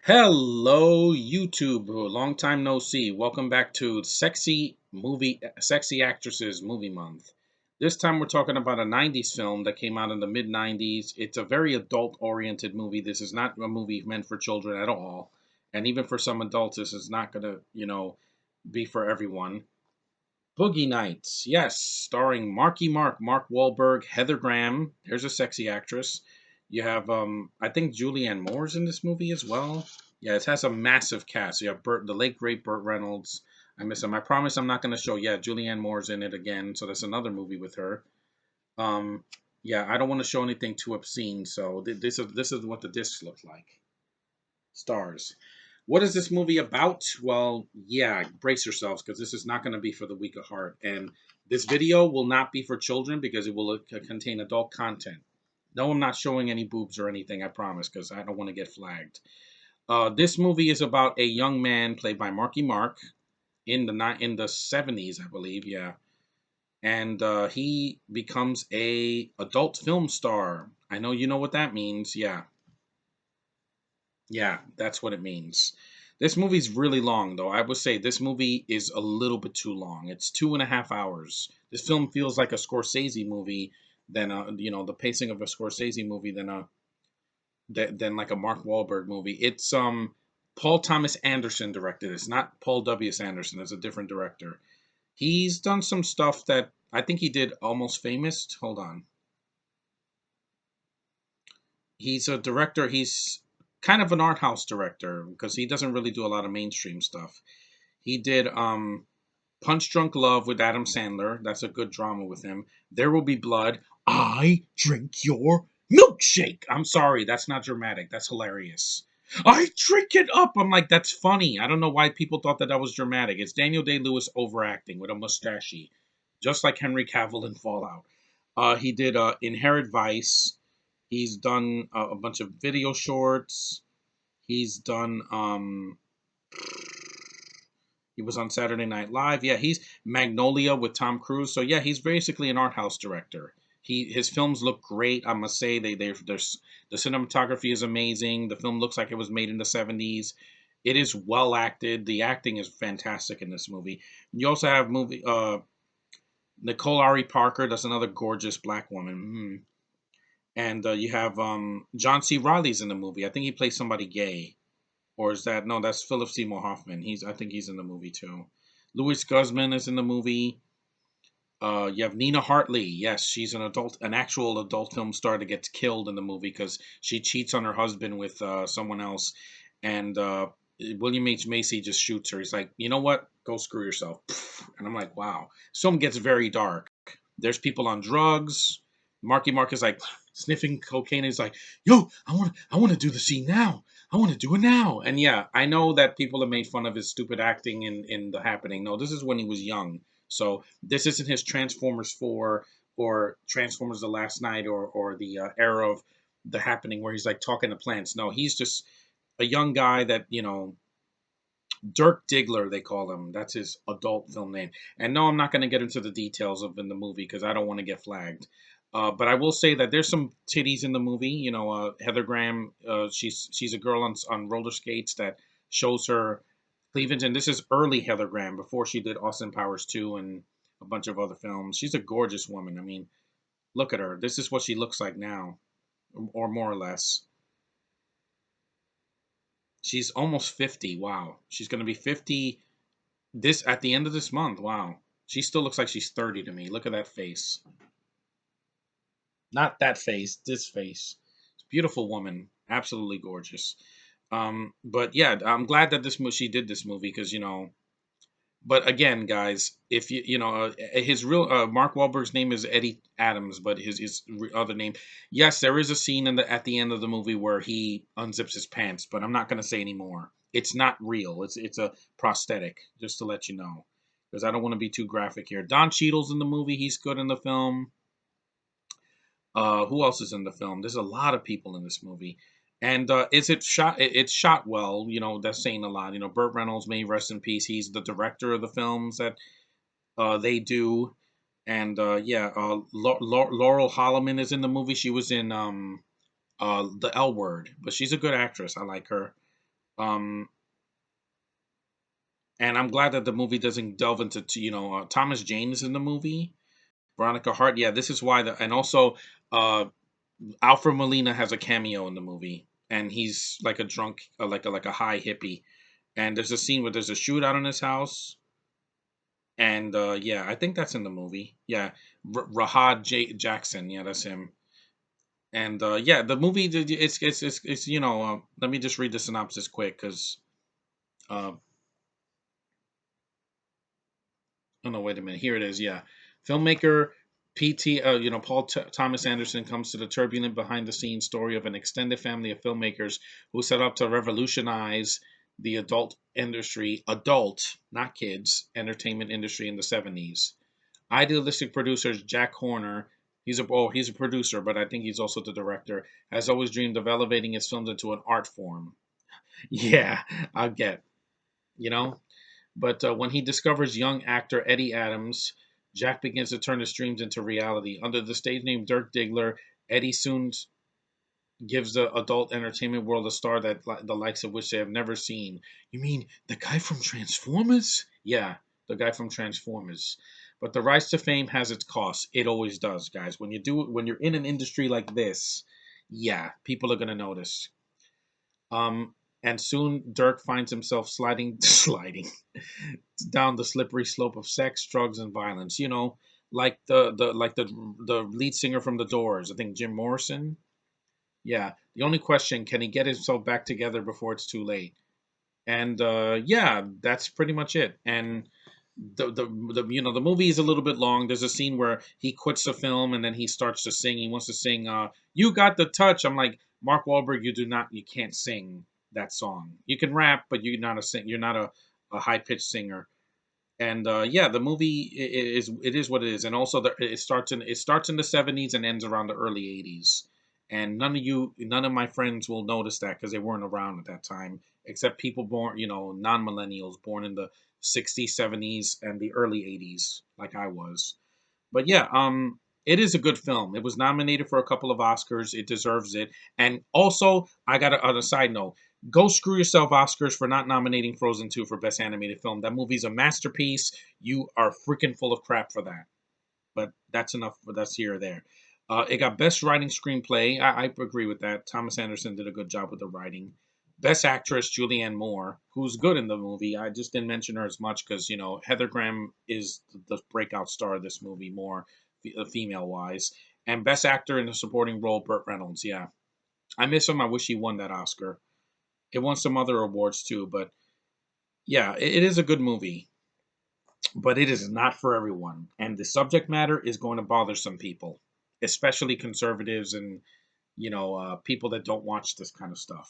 Hello, YouTube. Long time no see. Welcome back to Sexy Actresses Movie Month. This time we're talking about a 90s film that came out in the mid 90s. It's a very adult oriented movie. This is not a movie meant for children at all. And even for some adults, this is not going to, be for everyone. Boogie Nights, yes, starring Mark Wahlberg, Heather Graham. There's a sexy actress. You have, I think Julianne Moore's in this movie as well. Yeah, it has a massive cast. You have the late great Burt Reynolds. I miss him. I promise I'm not going to show. Yeah, Julianne Moore's in it again, so that's another movie with her. Um, yeah, I don't want to show anything too obscene, so this is what the discs look like. Stars. What is this movie about? Well, yeah, brace yourselves because this is not going to be for the weak of heart. And this video will not be for children because it will contain adult content. No, I'm not showing any boobs or anything, I promise, because I don't want to get flagged. This movie is about a young man played by Marky Mark in the 70s, I believe, yeah. And he becomes a adult film star. I know you know what that means, yeah. Yeah, that's what it means. This movie's really long, though. I would say this movie is a little bit too long. It's 2.5 hours. This film feels like a Scorsese movie than the pacing of a Scorsese movie than like a Mark Wahlberg movie. It's Paul Thomas Anderson directed. It's not Paul W. S. Anderson. It's a different director. He's done some stuff that I think he did Almost Famous. Hold on. He's a director. He's kind of an art house director because he doesn't really do a lot of mainstream stuff. He did Punch Drunk Love with Adam Sandler. That's a good drama with him. There Will Be Blood. I drink your milkshake. I'm sorry, that's not dramatic. That's hilarious. I drink it up. I'm like, that's funny. I don't know why people thought that was dramatic. It's Daniel Day Lewis overacting with a mustache, just like Henry Cavill in Fallout. He did Inherit Vice. He's done a bunch of video shorts. He's done he was on Saturday Night Live. Yeah, he's Magnolia with Tom Cruise. So yeah, he's basically an art house director. His films look great. I must say the cinematography is amazing. The film looks like it was made in the 70s. It is well acted. The acting is fantastic in this movie. You also have movie Nicole Ari Parker. That's another gorgeous black woman. And you have John C. Riley's in the movie. I think he plays somebody gay. Or is that no? That's Philip Seymour Hoffman. I think he's in the movie too. Louis Guzman is in the movie. You have Nina Hartley. Yes, she's an actual adult film star that gets killed in the movie because she cheats on her husband with someone else, and William H Macy just shoots her. He's like, you know what? Go screw yourself. And I'm like, wow. Film gets very dark. There's people on drugs. Marky Mark is like sniffing cocaine. He's like, yo, I want to do the scene now. I want to do it now. And yeah, I know that people have made fun of his stupid acting in The Happening. No, this is when he was young. So this isn't his Transformers 4 or Transformers The Last Night or the era of The Happening where he's like talking to plants. No, he's just a young guy that, Dirk Diggler, they call him. That's his adult film name. And no, I'm not going to get into the details of in the movie because I don't want to get flagged. But I will say that there's some titties in the movie. Heather Graham, she's a girl on roller skates that shows her cleavage. And this is early Heather Graham before she did Austin Powers 2 and a bunch of other films. She's a gorgeous woman. I mean, look at her. This is what she looks like now, or more or less. She's almost 50. Wow. She's going to be 50 this at the end of this month. Wow. She still looks like she's 30 to me. Look at that face. Not that face, this face. Beautiful woman. Absolutely gorgeous. But yeah, I'm glad that she did this movie because but again, guys, if his real Mark Wahlberg's name is Eddie Adams, but his other name, yes, there is a scene at the end of the movie where he unzips his pants, but I'm not going to say any more. It's not real. It's a prosthetic, just to let you know, because I don't want to be too graphic here. Don Cheadle's in the movie. He's good in the film. Who else is in the film? There's a lot of people in this movie. And is it shot? It's shot well. That's saying a lot. Burt Reynolds, may he rest in peace. He's the director of the films that they do. And yeah, Laurel Holloman is in the movie. She was in The L Word, but she's a good actress. I like her. Um, and I'm glad that the movie doesn't delve into Thomas Jane is in the movie. Veronica Hart, yeah, this is why and also uh Alfred Molina has a cameo in the movie, and he's like a drunk, like a high hippie. And there's a scene where there's a shootout in his house, and yeah, I think that's in the movie. Yeah, Rahad Jackson, yeah, that's him. And yeah, the movie, it's let me just read the synopsis quick, because uh, oh no, wait a minute. Here it is. Yeah, filmmaker PT, Paul Thomas Anderson comes to the turbulent behind-the-scenes story of an extended family of filmmakers who set out to revolutionize the adult, not kids, entertainment industry in the '70s. Idealistic producers Jack Horner, he's a producer, but I think he's also the director, has always dreamed of elevating his films into an art form. Yeah, I get, you know. But when he discovers young actor Eddie Adams, Jack begins to turn his dreams into reality. Under the stage name Dirk Diggler, Eddie soon gives the adult entertainment world a star that the likes of which they have never seen. You mean the guy from Transformers? Yeah, the guy from Transformers. But the rise to fame has its costs. It always does, guys. When you're in an industry like this, yeah, people are gonna notice. And soon Dirk finds himself sliding down the slippery slope of sex, drugs, and violence. Like the lead singer from The Doors, I think Jim Morrison. Yeah. The only question: can he get himself back together before it's too late? And yeah, that's pretty much it. And the movie is a little bit long. There's a scene where he quits the film and then he starts to sing. He wants to sing "You Got the Touch." I'm like, Mark Wahlberg, you can't sing that song. You can rap, but you're not a high pitched singer. And yeah, the movie is what it is. And also it starts in the '70s and ends around the early '80s. And none of my friends will notice that because they weren't around at that time, except people born, non-millennials born in the '60s, '70s, and the early '80s, like I was. But yeah, it is a good film. It was nominated for a couple of Oscars. It deserves it. And also, I got on a side note, go screw yourself, Oscars, for not nominating Frozen 2 for Best Animated Film. That movie's a masterpiece. You are freaking full of crap for that. But that's enough. That's here or there. It got Best Writing Screenplay. I agree with that. Thomas Anderson did a good job with the writing. Best Actress Julianne Moore, who's good in the movie. I just didn't mention her as much because Heather Graham is the breakout star of this movie, more female wise. And Best Actor in a Supporting Role, Burt Reynolds. Yeah, I miss him. I wish he won that Oscar. It won some other awards too, but yeah, it is a good movie. But it is not for everyone. And the subject matter is going to bother some people, especially conservatives and people that don't watch this kind of stuff.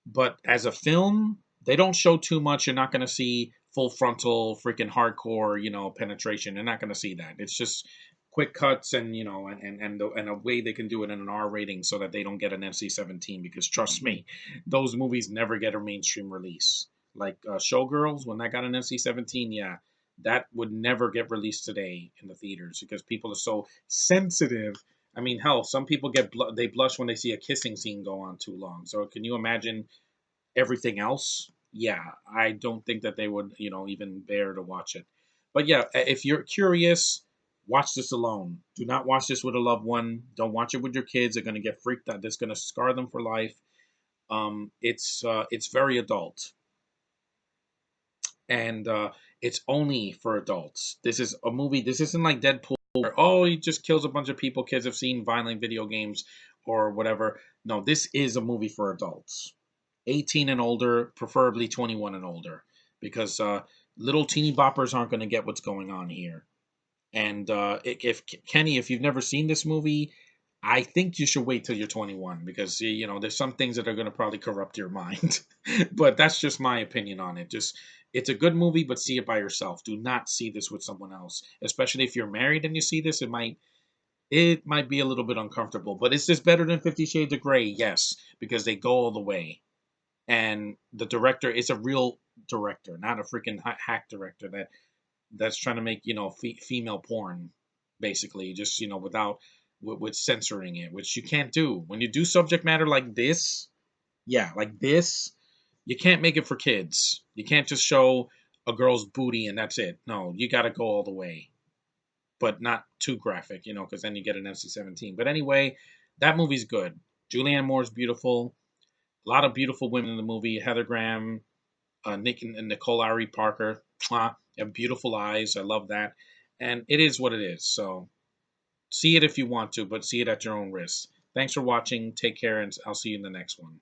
But as a film, they don't show too much. You're not going to see full frontal, freaking hardcore, penetration. You're not going to see that. It's just quick cuts and and a way they can do it in an R rating so that they don't get an NC-17. Because trust me, those movies never get a mainstream release. Like Showgirls, when that got an NC-17, yeah, that would never get released today in the theaters because people are so sensitive. I mean, hell, some people they blush when they see a kissing scene go on too long. So can you imagine everything else? Yeah, I don't think that they would, even bear to watch it. But yeah, if you're curious, watch this alone. Do not watch this with a loved one. Don't watch it with your kids. They're going to get freaked out. That's going to scar them for life. It's very adult, and it's only for adults. This is a movie. This isn't like Deadpool, where he just kills a bunch of people. Kids have seen violent video games or whatever. No, this is a movie for adults, 18 and older, preferably 21 and older, because little teeny boppers aren't going to get what's going on here. And if Kenny, if you've never seen this movie, I think you should wait till you're 21 because there's some things that are going to probably corrupt your mind. But that's just my opinion on it. Just it's a good movie, but see it by yourself. Do not see this with someone else, especially if you're married and you see this. It might be a little bit uncomfortable. But is this better than 50 Shades of Grey? Yes, because they go all the way. And the director is a real director, not a freaking hack director that's trying to make female porn, basically, just without with censoring it, which you can't do when you do subject matter like this. Yeah, like this. You can't make it for kids. You can't just show a girl's booty and that's it. No, you got to go all the way, but not too graphic, because then you get an NC-17. But anyway, that movie's good. Julianne Moore's beautiful. A lot of beautiful women in the movie. Heather Graham, Nick and Nicole Ari Parker. Mwah, have beautiful eyes. I love that. And it is what it is. So see it if you want to, but see it at your own risk. Thanks for watching. Take care, and I'll see you in the next one.